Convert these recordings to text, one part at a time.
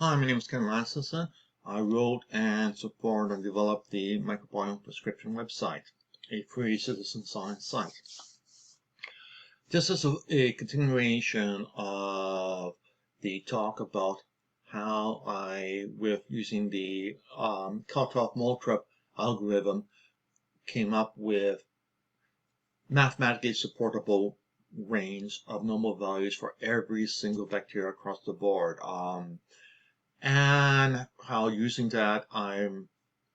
Hi, my name is Ken Lassenson. I wrote and support and developed the Microbiome Prescription website, a free citizen science site. This is a continuation of the talk about how I, with using the Kalthoff-Moultrie algorithm, came up with mathematically supportable range of normal values for every single bacteria across the board. And how using that I'm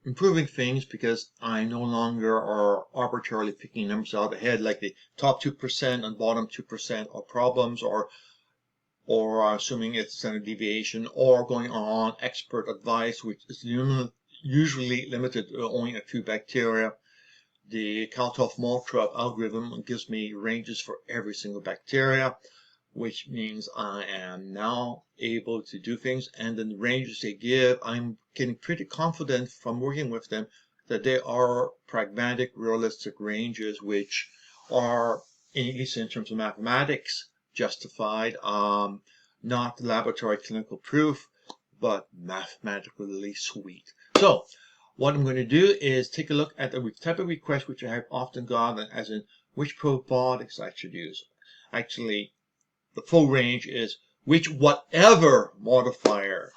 improving things because I no longer are arbitrarily picking numbers out of the head like the top 2% and bottom 2% are problems, or assuming it's standard deviation, or going on expert advice, which is usually limited to only a few bacteria. The Kalthoff-Moultrie algorithm gives me ranges for every single bacteria, which means I am now able to do things, and the ranges they give, I'm getting pretty confident from working with them that they are pragmatic, realistic ranges which are, at least in terms of mathematics, justified, not laboratory clinical proof, but mathematically sweet. So what I'm going to do is take a look at the type of request which I have often gotten, as in which probiotics I should use. Actually, the full range is whatever modifier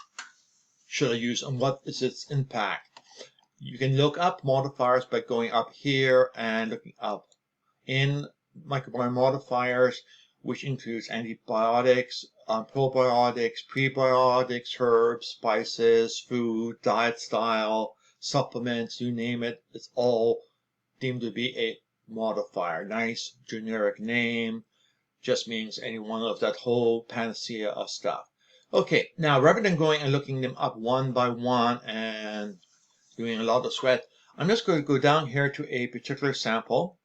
should I use and what is its impact. You can look up modifiers by going up here and looking up in microbiome modifiers, which includes antibiotics, probiotics, prebiotics, herbs, spices, food, diet style, supplements, you name it. It's all deemed to be a modifier. Nice generic name. Just means any one of that whole panacea of stuff. Okay, now rather than going and looking them up one by one and doing a lot of sweat, I'm just going to go down here to a particular sample.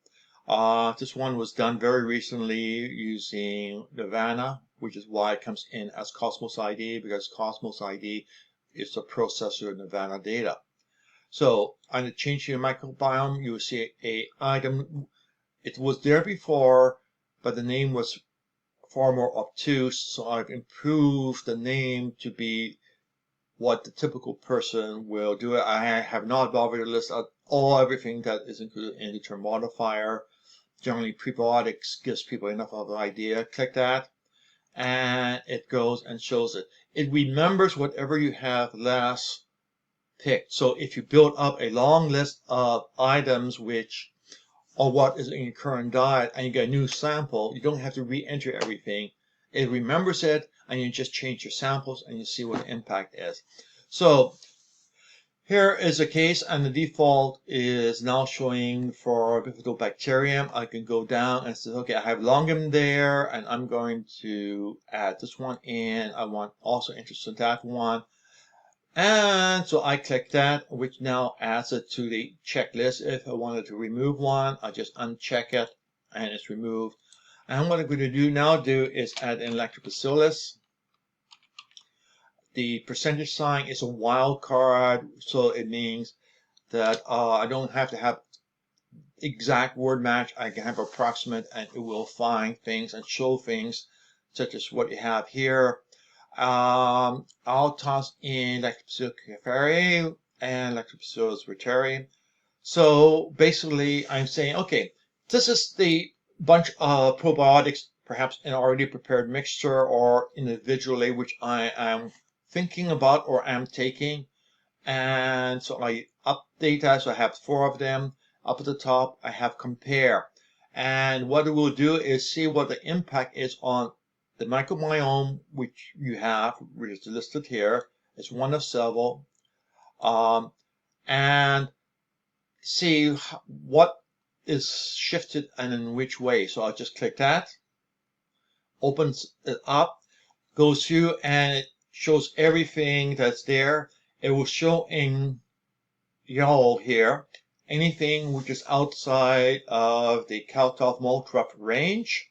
This one was done very recently using Nirvana, which is why it comes in as CosmosId, because CosmosId is the processor of Nirvana data. So on the change to your microbiome, you will see a item. It was there before, but the name was far more obtuse, so I've improved the name to be what the typical person will do. I have not bothered to list out everything that is included in the term modifier. Generally, prebiotics gives people enough of an idea. Click that, and it goes and shows it. It remembers whatever you have last picked. So if you build up a long list of items which or what is in your current diet and you get a new sample, you don't have to re-enter everything. It remembers it, and you just change your samples and you see what the impact is. So here is a case, and the default is now showing for bifidobacterium. I can go down and say, okay, I have longum there, and I'm going to add this one in. I want also interested in that one. And so I click that, which now adds it to the checklist. If I wanted to remove one, I just uncheck it and it's removed. And what I'm going to do is add in lactobacillus. The percentage sign is a wild card, so it means that I don't have to have exact word match. I can have approximate, and it will find things and show things such as what you have here. I'll toss in Lactobacillus cepheri and Lactobacillus reuteri. So basically, I'm saying, okay, this is the bunch of probiotics, perhaps in already prepared mixture or individually, which I am thinking about or am taking. And so I update that. So I have 4 of them. Up at the top, I have compare. And what it will do is see what the impact is on the microbiome, which you have, which is listed here. It's one of several. And see what is shifted and in which way. So I'll just click that. Opens it up, goes through, and it shows everything that's there. It will show in yellow here anything which is outside of the Kalthoff-Moultrie range.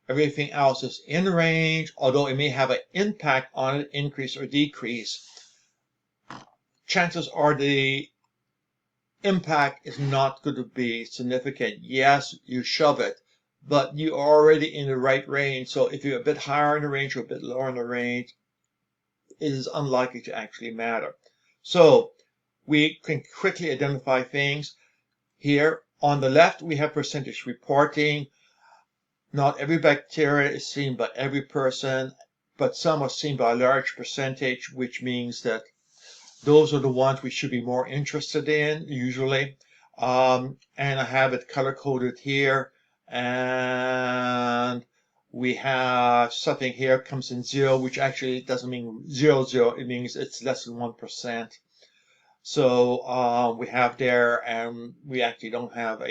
Everything else is in range, although it may have an impact on it, increase or decrease. Chances are the impact is not going to be significant. Yes, you shove it, but you're already in the right range. So if you're a bit higher in the range or a bit lower in the range, is unlikely to actually matter. So we can quickly identify things. Here on the left, we have percentage reporting. Not every bacteria is seen by every person, but some are seen by a large percentage, which means that those are the ones we should be more interested in, usually. And I have it color-coded here. And we have something here comes in 0, which actually doesn't mean 0, it means it's less than 1%. So we have there, and we actually don't have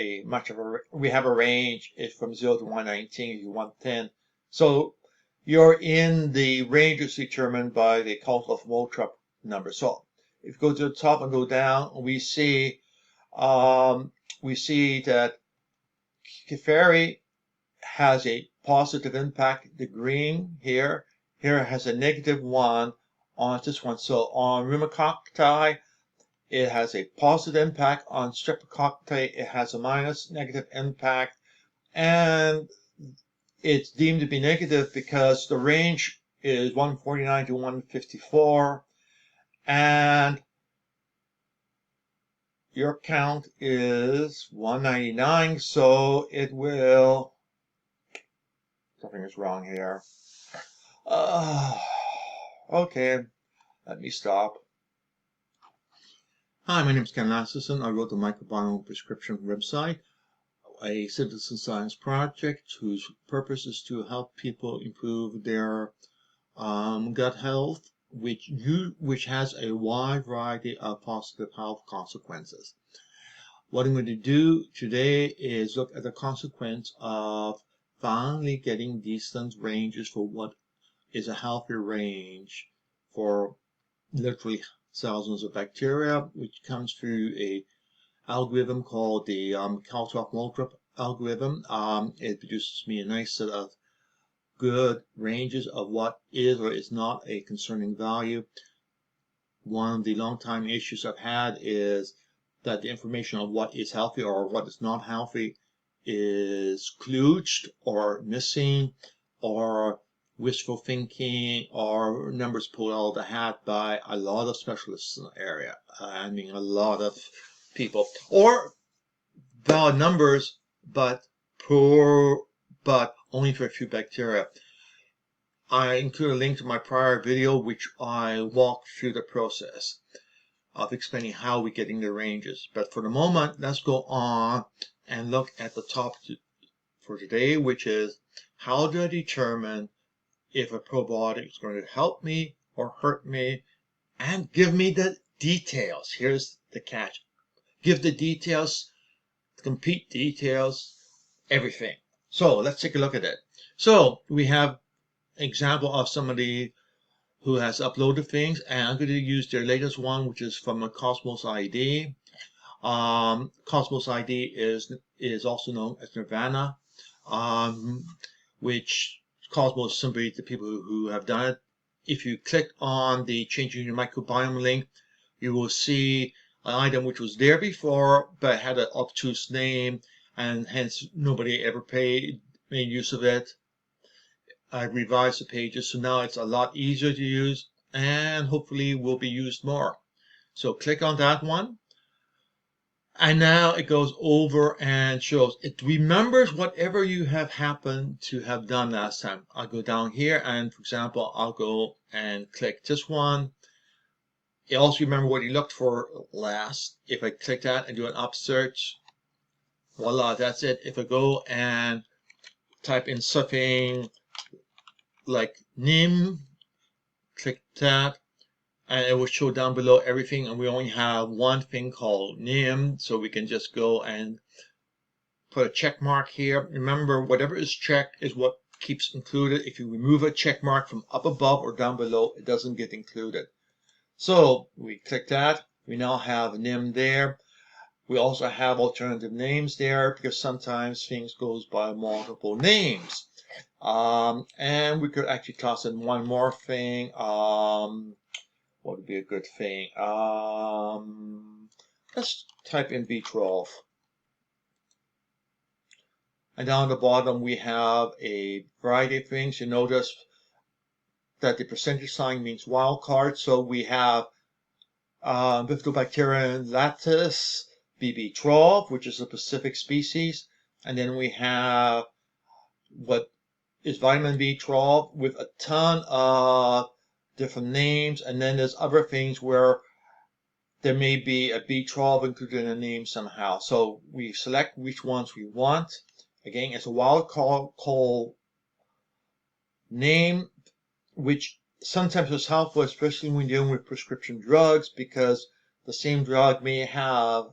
we have a range. It's from 0 to 119 to 110. So you're in the ranges determined by the Walkthru number. So if you go to the top and go down, we see that Keferi has a positive impact. The green here has a -1 on this one. So on rheumococci, it has a positive impact. On streptococci, it has a negative impact. And it's deemed to be negative because the range is 149 to 154. And your count is 199. So it will... Something is wrong here. Okay, let me stop. Hi, my name is Ken Lasseson. I wrote the Microbiome Prescription website, a citizen science project whose purpose is to help people improve their gut health, which has a wide variety of positive health consequences. What I'm going to do today is look at the consequence of finally getting decent ranges for what is a healthy range for literally thousands of bacteria, which comes through a algorithm called the Walkthru algorithm. It produces me a nice set of good ranges of what is or is not a concerning value. One of the long-time issues I've had is that the information on what is healthy or what is not healthy is kludged or missing or wishful thinking or numbers pulled out of the hat by a lot of specialists in the area. I mean, a lot of people. Or valid numbers, but only for a few bacteria. I include a link to my prior video, which I walk through the process of explaining how we're getting the ranges. But for the moment, let's go on and look at the top for today, which is how do I determine if a probiotic is going to help me or hurt me, and give me the details. Here's the catch. Give the details, complete details, everything. So let's take a look at it. So we have an example of somebody who has uploaded things, and I'm going to use their latest one, which is from a CosmosId. CosmosId is also known as Nirvana, which Cosmos simply the people who have done it. If you click on the changing your microbiome link, you will see an item which was there before but had an obtuse name, and hence nobody ever made use of it. I revised the pages, so now it's a lot easier to use and hopefully will be used more. So click on that one. And now it goes over and shows. It remembers whatever you have happened to have done last time. I'll go down here and, for example, I'll go and click this one. It also remember what you looked for last. If I click that and do an up search, voila, that's it. If I go and type in something like NIM, click that, and it will show down below everything, and we only have one thing called NIM, so we can just go and put a check mark here. Remember, whatever is checked is what keeps included. If you remove a check mark from up above or down below, it doesn't get included. So we click that. We now have NIM there. We also have alternative names there because sometimes things goes by multiple names. And we could actually toss in one more thing. What would be a good thing? Let's type in B12. And down the bottom we have a variety of things. You notice that the percentage sign means wild card. So we have Bifidobacterium lattice BB12, which is a Pacific species. And then we have what is vitamin B12 with a ton of different names. And then there's other things where there may be a B12 included in the name somehow. So we select which ones we want. Again, it's a wild card name, which sometimes is helpful, especially when dealing with prescription drugs, because the same drug may have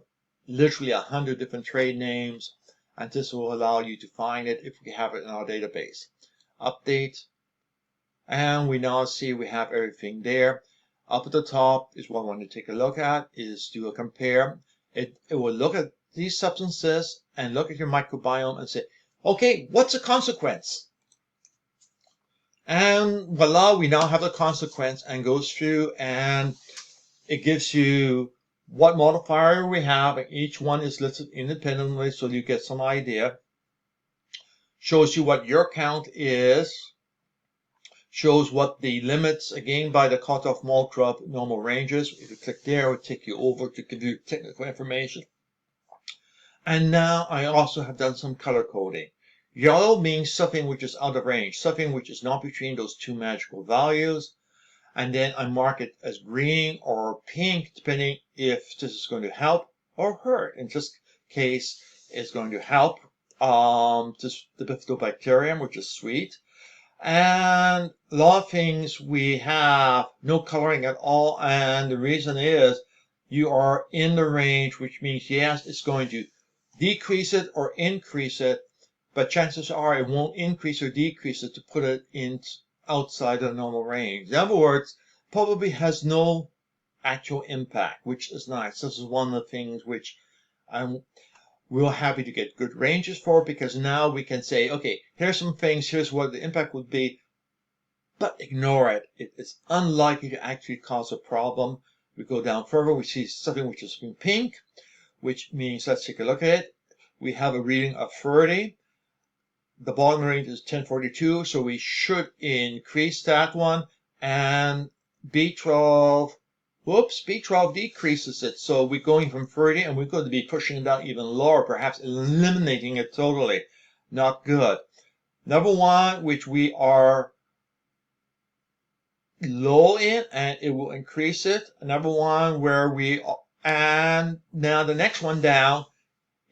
literally 100 different trade names, and this will allow you to find it if we have it in our database. Update, and we now see we have everything there. Up at the top is what I want to take a look at, is do a compare. It will look at these substances and look at your microbiome and say, okay, what's the consequence? And voila, we now have the consequence, and goes through and it gives you what modifier we have, and each one is listed independently so you get some idea. Shows you what your count is. Shows what the limits, again, by the cutoff Walkthru normal ranges. If you click there, it will take you over to give you technical information. And now I also have done some color coding. Yellow means something which is out of range, something which is not between those two magical values. And then I mark it as green or pink, depending if this is going to help or hurt. In this case, it's going to help the Bifidobacterium, which is sweet. And a lot of things we have no coloring at all, and the reason is you are in the range, which means yes, it's going to decrease it or increase it, but chances are it won't increase or decrease it to put it in outside the normal range. In other words, probably has no actual impact, which is nice. This is one of the things which I'm real happy to get good ranges for, because now we can say, okay, here's some things, here's what the impact would be, but ignore it. It's unlikely to actually cause a problem. We go down further, we see something which is in pink, which means, let's take a look at it. We have a reading of 30. The bottom range is 1042, so we should increase that one. And B12, whoops, B12 decreases it. So we're going from 30 and we're going to be pushing it down even lower, perhaps eliminating it totally. Not good. Number one, which we are low in, and it will increase it. Number one, where we, and now the next one down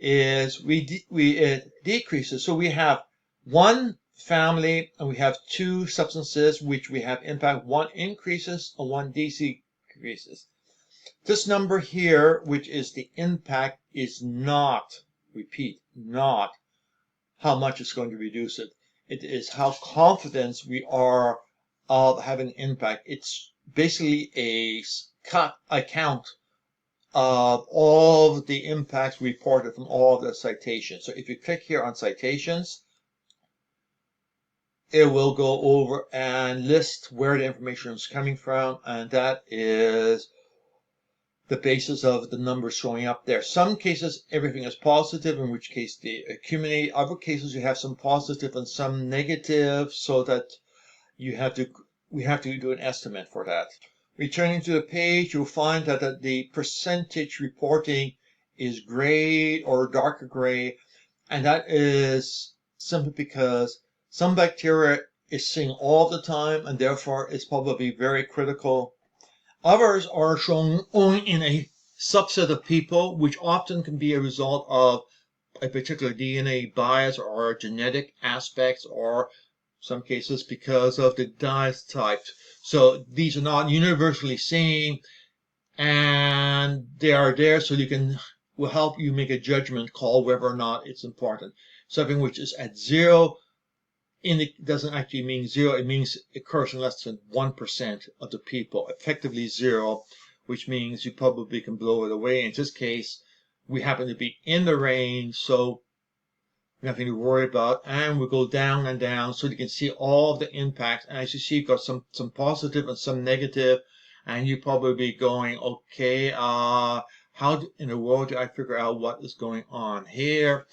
is it decreases. So we have one family and we have two substances which we have impact. One increases and one decreases. This number here, which is the impact, is not, repeat, not how much it's going to reduce it. It is how confident we are of having impact. It's basically a count of all of the impacts reported from all of the citations. So if you click here on citations, it will go over and list where the information is coming from, and that is the basis of the numbers showing up there. Some cases everything is positive, in which case they accumulate. Other cases you have some positive and some negative, so that we have to do an estimate for that. Returning to the page, you'll find that the percentage reporting is gray or darker gray, and that is simply because some bacteria is seeing all the time, and therefore it's probably very critical. Others are shown only in a subset of people, which often can be a result of a particular DNA bias or genetic aspects, or some cases because of the diet type. So these are not universally seen, and they are there so will help you make a judgment call whether or not it's important. Something which is at zero doesn't actually mean zero. It means it occurs in less than 1% of the people. Effectively zero, which means you probably can blow it away. In this case, we happen to be in the range, so nothing to worry about. And we go down and down so you can see all the impacts. And as you see, you've got some positive and some negative. And you probably be going, okay, how in the world do I figure out what is going on here?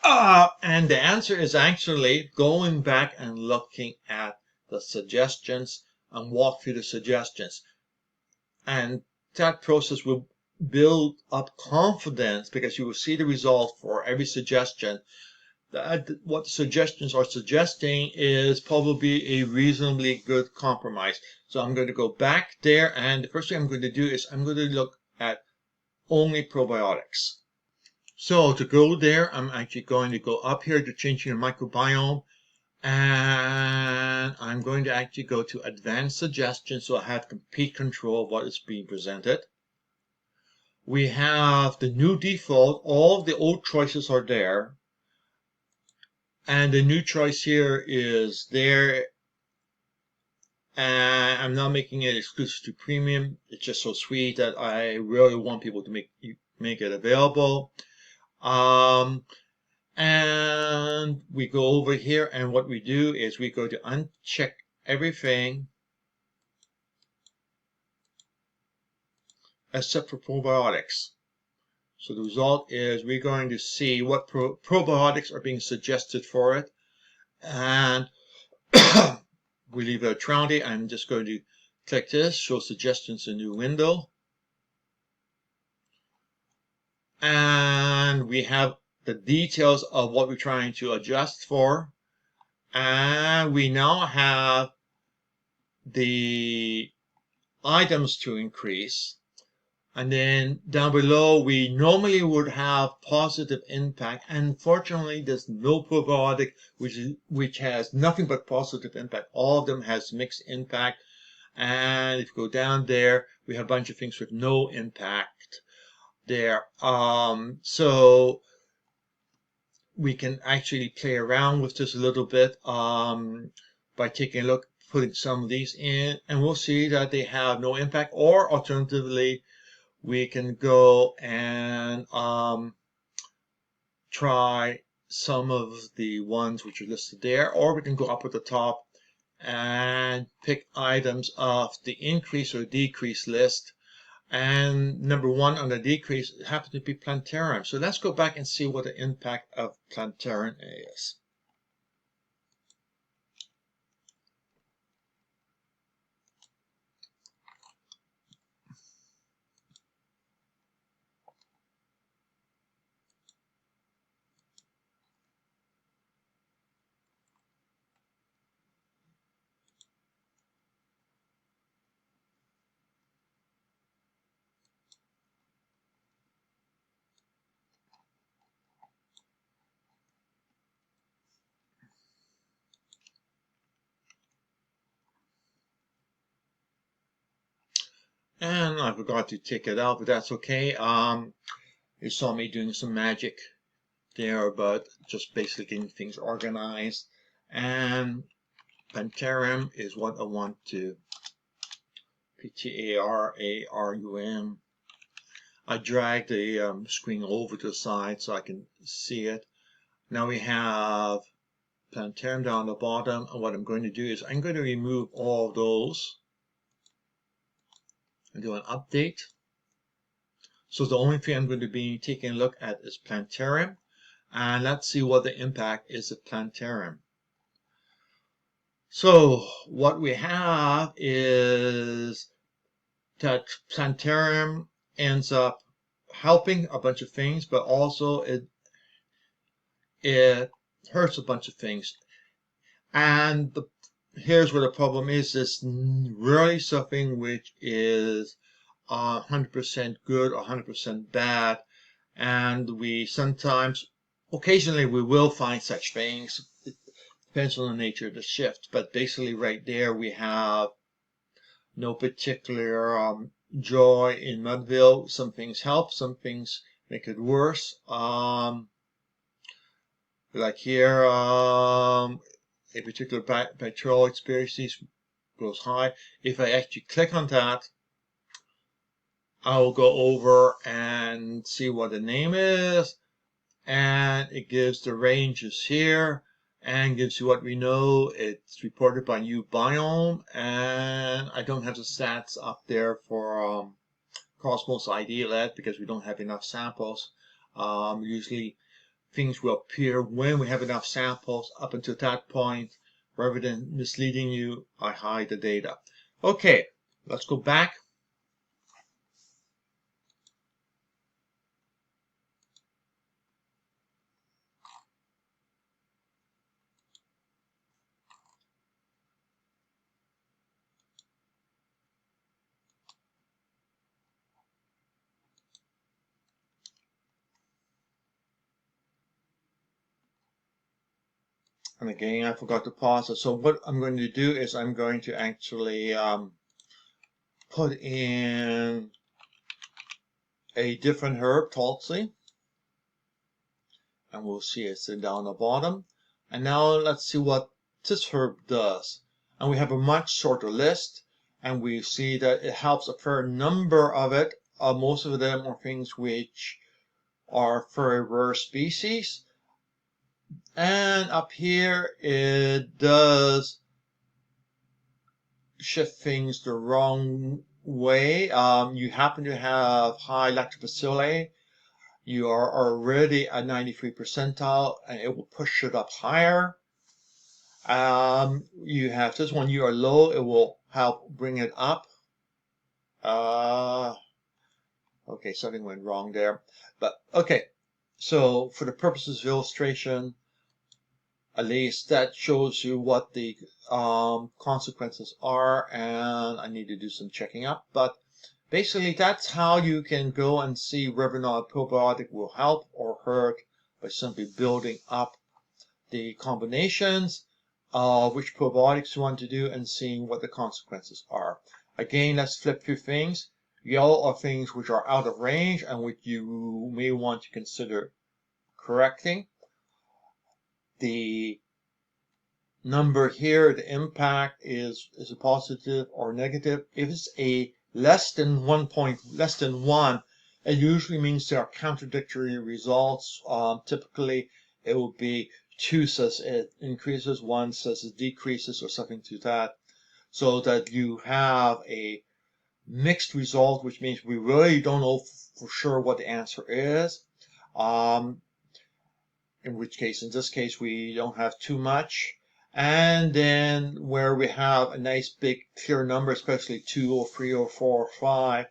And the answer is actually going back and looking at the suggestions and walk through the suggestions. And that process will build up confidence because you will see the result for every suggestion. That what the suggestions are suggesting is probably a reasonably good compromise. So I'm going to go back there, and the first thing I'm going to do is I'm going to look at only probiotics. So to go there, I'm actually going to go up here to changing the microbiome, and I'm going to actually go to advanced suggestions so I have complete control of what is being presented. We have the new default, all of the old choices are there, and the new choice here is there, and I'm not making it exclusive to premium. It's just so sweet that I really want people to make it available. And we go over here, and what we do is we go to uncheck everything except for probiotics. So the result is we're going to see what probiotics are being suggested for it, and we leave it neutrality. I'm just going to click this, show suggestions in a new window, and we have the details of what we're trying to adjust for, and we now have the items to increase. And then down below, we normally would have positive impact. Unfortunately, there's no probiotic which has nothing but positive impact. All of them has mixed impact. And if you go down there, we have a bunch of things with no impact there. So we can actually play around with this a little bit by taking a look, putting some of these in, and we'll see that they have no impact. Or alternatively, we can go and try some of the ones which are listed there, or we can go up at the top and pick items off the increase or decrease list. And number one on the decrease happens to be plantarum. So let's go back and see what the impact of plantarum is. And I forgot to take it out, but that's okay. You saw me doing some magic there, but just basically getting things organized. And plantarum is what I want to P-T-A-R-A-R-U-M. I drag the screen over to the side so I can see it. Now we have plantarum down the bottom, and what I'm going to do is I'm going to remove all of those and do an update. So the only thing I'm going to be taking a look at is plantarum, and let's see what the impact is of plantarum. So what we have is that plantarum ends up helping a bunch of things, but also it hurts a bunch of things. And here's where the problem is: it's really something which is 100% good or 100% bad, and we sometimes, occasionally, we will find such things. It depends on the nature of the shift, but basically, right there, we have no particular joy in Mudville. Some things help, some things make it worse. Like here, a particular bacterial species goes high. If I actually click on that, I will go over and see what the name is, and it gives the ranges here and gives you what we know. It's reported by new biome, and I don't have the stats up there for CosmosId yet because we don't have enough samples. Usually things will appear when we have enough samples. Up until that point, rather than misleading you, I hide the data. Okay, let's go back. And again, I forgot to pause it. So what I'm going to do is I'm going to actually put in a different herb, Tulsi. And we'll see it's down the bottom. And now let's see what this herb does. And we have a much shorter list. And we see that it helps a fair number of it. Most of them are things which are very rare species. And up here, it does shift things the wrong way. You happen to have high lactobacilli. You are already at 93 percentile, and it will push it up higher. You have this one, you are low, it will help bring it up. Okay, something went wrong there. But okay, so for the purposes of illustration, at least that shows you what the consequences are, and I need to do some checking up. But basically, that's how you can go and see whether or not a probiotic will help or hurt by simply building up the combinations of which probiotics you want to do and seeing what the consequences are. Again, let's flip through things. Yellow are things which are out of range and which you may want to consider correcting. The number here, the impact is a positive or negative. If it's a less than 1, it usually means there are contradictory results. Typically, it will be 2 says it increases, 1 says it decreases, or something to that, so that you have a mixed result, which means we really don't know for sure what the answer is. In which case, in this case, we don't have too much. And then where we have a nice big clear number, especially 2 or 3 or 4 or 5,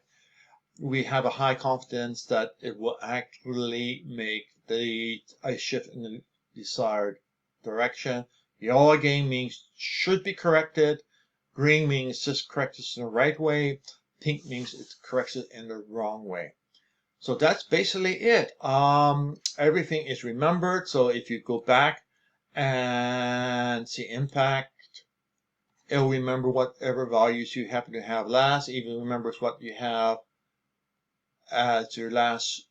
we have a high confidence that it will actually make a shift in the desired direction. Yellow again means should be corrected. Green means just correct this in the right way. Pink means it corrects it in the wrong way. So that's basically it. Everything is remembered. So if you go back and see impact, it'll remember whatever values you happen to have last, even remembers what you have as your last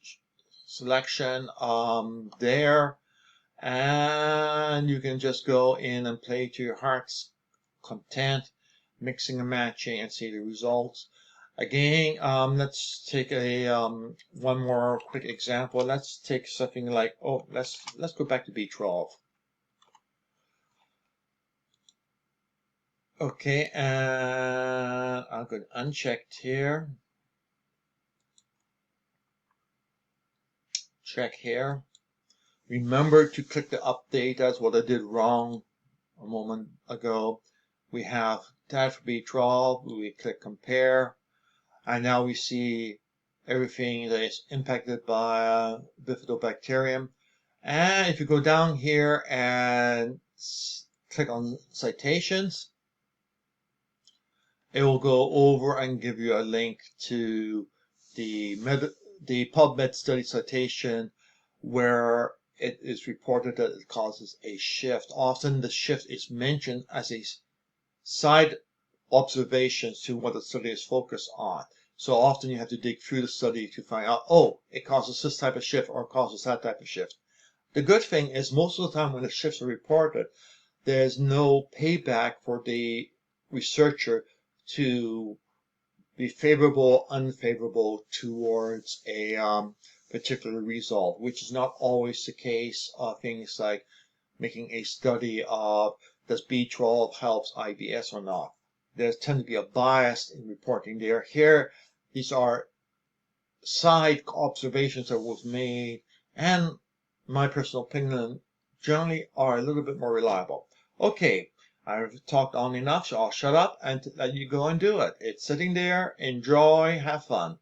selection there. And you can just go in and play to your heart's content, mixing and matching, and see the results. Again, let's take a one more quick example. Let's take something like, let's go back to B12. Okay, and I'll go unchecked here. Check here. Remember to click the update. That's what I did wrong a moment ago. We have that for B12. We click compare. And now we see everything that is impacted by bifidobacterium. And if you go down here and click on citations, it will go over and give you a link to the PubMed study citation where it is reported that it causes a shift. Often the shift is mentioned as a side observation to what the study is focused on. So often you have to dig through the study to find out, oh, it causes this type of shift or causes that type of shift. The good thing is most of the time when the shifts are reported, there's no payback for the researcher to be favorable, unfavorable towards a particular result, which is not always the case of things like making a study of does B12 helps IBS or not. There tends to be a bias in reporting there. Here, these are side observations that was made, and my personal opinion generally are a little bit more reliable. Okay, I've talked on enough, so I'll shut up and let you go and do it. It's sitting there. Enjoy, have fun.